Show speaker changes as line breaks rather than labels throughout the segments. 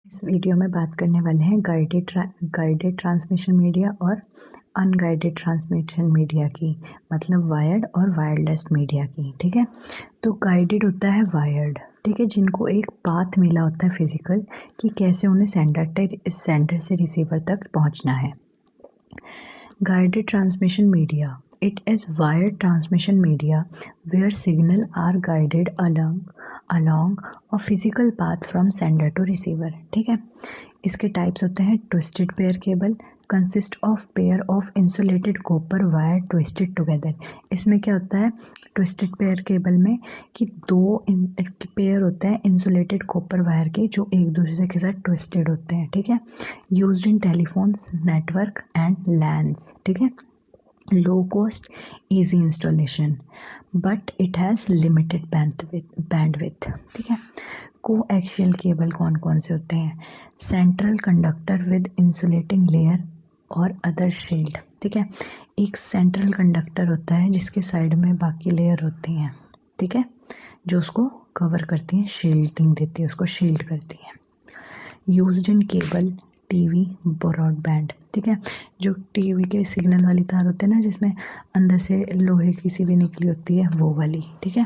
इस वीडियो में बात करने वाले हैं गाइडेड ट्रांसमिशन मीडिया और अनगाइडेड ट्रांसमिशन मीडिया की, मतलब वायर्ड और वायरलेस मीडिया की। ठीक है, तो गाइडेड होता है वायर्ड, ठीक है, जिनको एक पाथ मिला होता है फिजिकल कि कैसे उन्हें सेंडर से रिसीवर तक पहुंचना है। Guided transmission media. It is wired transmission media where signal are guided along a physical path from sender to receiver. ठीक है, इसके टाइप्स होते हैं twisted pair cable, consist of pair of insulated copper wire twisted together. इसमें क्या होता है twisted pair cable में कि दो पेयर होते हैं इंसुलेटेड कॉपर वायर के जो एक दूसरे के साथ ट्विस्टेड होते हैं। ठीक है, used in telephones, network and lands. ठीक है, low cost easy installation but it has limited bandwidth. ठीक है, कोएक्सियल केबल कौन कौन से होते हैं? Central conductor with insulating layer और अदर शील्ड। ठीक है, एक सेंट्रल कंडक्टर होता है जिसके साइड में बाकी लेयर होती हैं, ठीक है, जो उसको कवर करती हैं, शील्डिंग देती है, उसको शील्ड करती हैं। Used in cable TV broadband. ठीक है, जो टीवी के सिग्नल वाली तार होते हैं ना, जिसमें अंदर से लोहे की सी भी निकली होती है, वो वाली। ठीक है,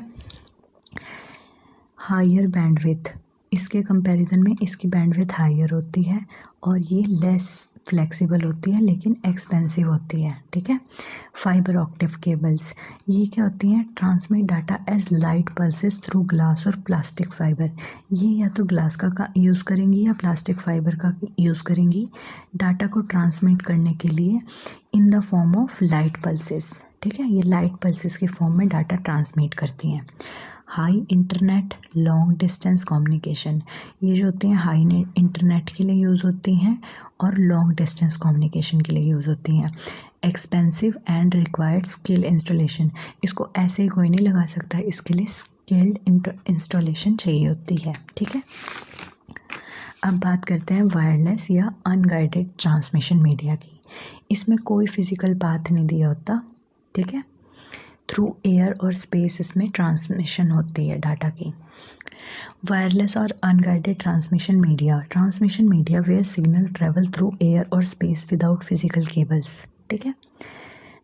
हायर बैंडविथ, इसके कंपैरिजन में इसकी बैंडविथ हायर होती है और ये लेस फ्लेक्सिबल होती है लेकिन एक्सपेंसिव होती है। ठीक है, फाइबर ऑप्टिक केबल्स, ये क्या होती हैं? Transmit data as light pulses through glass और प्लास्टिक फाइबर। ये या तो ग्लास का यूज़ करेंगी या प्लास्टिक फाइबर का यूज़ करेंगी डाटा को ट्रांसमिट करने के लिए in the form of light pulses. ठीक है, ये लाइट पल्सेस के फॉर्म में डाटा ट्रांसमिट करती हैं। High internet long distance communication, ये जो होती हैं हाई इंटरनेट के लिए यूज़ होती हैं और लॉन्ग डिस्टेंस कम्युनिकेशन के लिए यूज़ होती हैं। Expensive and required skill installation, इसको ऐसे ही कोई नहीं लगा सकता है, इसके लिए स्किल्ड इंस्टॉलेशन चाहिए होती है। ठीक है, अब बात करते हैं वायरलेस या अनगाइडेड ट्रांसमिशन मीडिया की। इसमें कोई फिजिकल पाथ नहीं दिया होता। ठीक है, थ्रू एयर और स्पेस इसमें ट्रांसमिशन होती है डाटा की। वायरलेस और unguided transmission media where signal travel through air और स्पेस विदाउट फिजिकल केबल्स। ठीक है,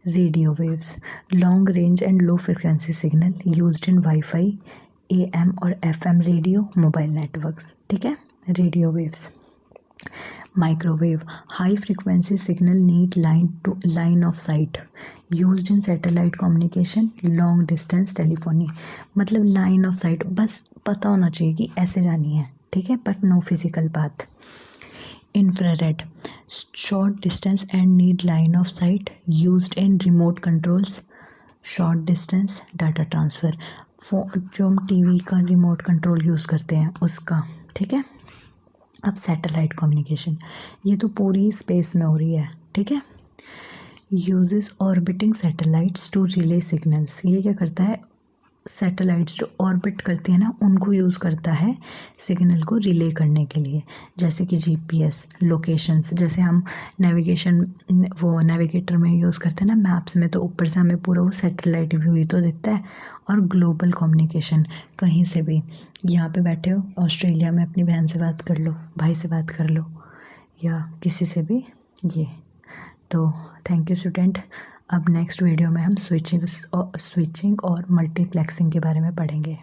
radio waves, long range and low frequency signal used in wifi, AM और FM रेडियो, मोबाइल नेटवर्क्स। ठीक है, radio waves. Microwave, high frequency signal need line of sight, used in satellite communication, long distance telephony. मतलब line of site, बस पता होना चाहिए कि ऐसे जानी है, ठीक है, but no physical path. Infrared, short distance and need line of sight, used in remote controls, short distance data transfer, जो हम टीवी का रिमोट कंट्रोल यूज़ करते हैं उसका। ठीक है, अब सैटेलाइट कम्युनिकेशन, ये तो पूरी स्पेस में हो रही है। ठीक है, uses orbiting satellites to relay signals, ये क्या करता है? सैटेलाइट्स जो ऑर्बिट करती है ना, उनको यूज़ करता है सिग्नल को रिले करने के लिए, जैसे कि GPS लोकेशंस, जैसे हम नेविगेशन वो नेविगेटर में यूज़ करते हैं ना, मैप्स में, तो ऊपर से हमें पूरा वो सैटेलाइट व्यू ही तो देता है। और ग्लोबल कम्युनिकेशन, कहीं से भी, यहाँ पे बैठे हो ऑस्ट्रेलिया में, अपनी बहन से बात कर लो, भाई से बात कर लो, या किसी से भी। ये तो थैंक यू स्टूडेंट। अब नेक्स्ट वीडियो में हम स्विचिंग और मल्टीप्लेक्सिंग के बारे में पढ़ेंगे।